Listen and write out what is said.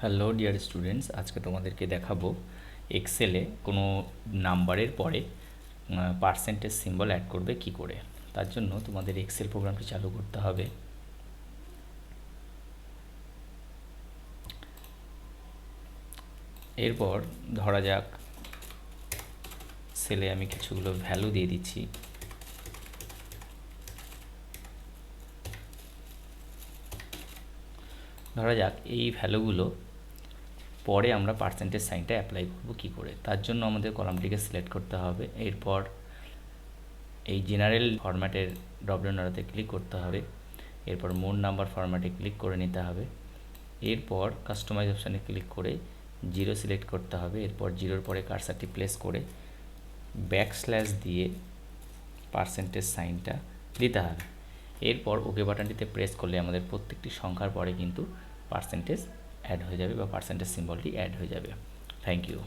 Hello dear students, আজকে তোমাদেরকে দেখাবো এক্সেলে কোনো নাম্বারের পরে পার্সেন্টেজ সিম্বল অ্যাড করবে কি করে। তার জন্য তোমাদের এক্সেল প্রোগ্রামটি চালু করতে হবে। এরপর ধরা যাক সেলে আমি কিছুগুলো ভ্যালু দিয়ে দিচ্ছি। ধরা যাক এই ভ্যালুগুলো পরে আমরা পার্সেন্টেজ সাইনটা অ্যাপ্লাই করব কি করে। তার জন্য আমাদের কলামটিকে সিলেক্ট করতে হবে। এরপর এই জেনারেল ফরম্যাটের ড্রপডাউন অ্যারোতে ক্লিক করতে হবে। এরপর মোড নাম্বার ফরম্যাটে ক্লিক করে নিতে হবে। এরপর কাস্টমাইজ অপশানে ক্লিক করে 0 সিলেক্ট করতে হবে। এরপর 0-র পরে কার্সারটি প্লেস করে ব্যাকস্ল্যাশ দিয়ে পার্সেন্টেজ সাইনটা দিতে হবে। এরপর ওকে বাটনটিতে প্রেস করলে আমাদের প্রত্যেকটি সংখ্যার পরে কিন্তু পার্সেন্টেজ অ্যাড হয়ে যাবে বা পার্সেন্টেজ সিম্বলটি অ্যাড হয়ে যাবে। Thank you.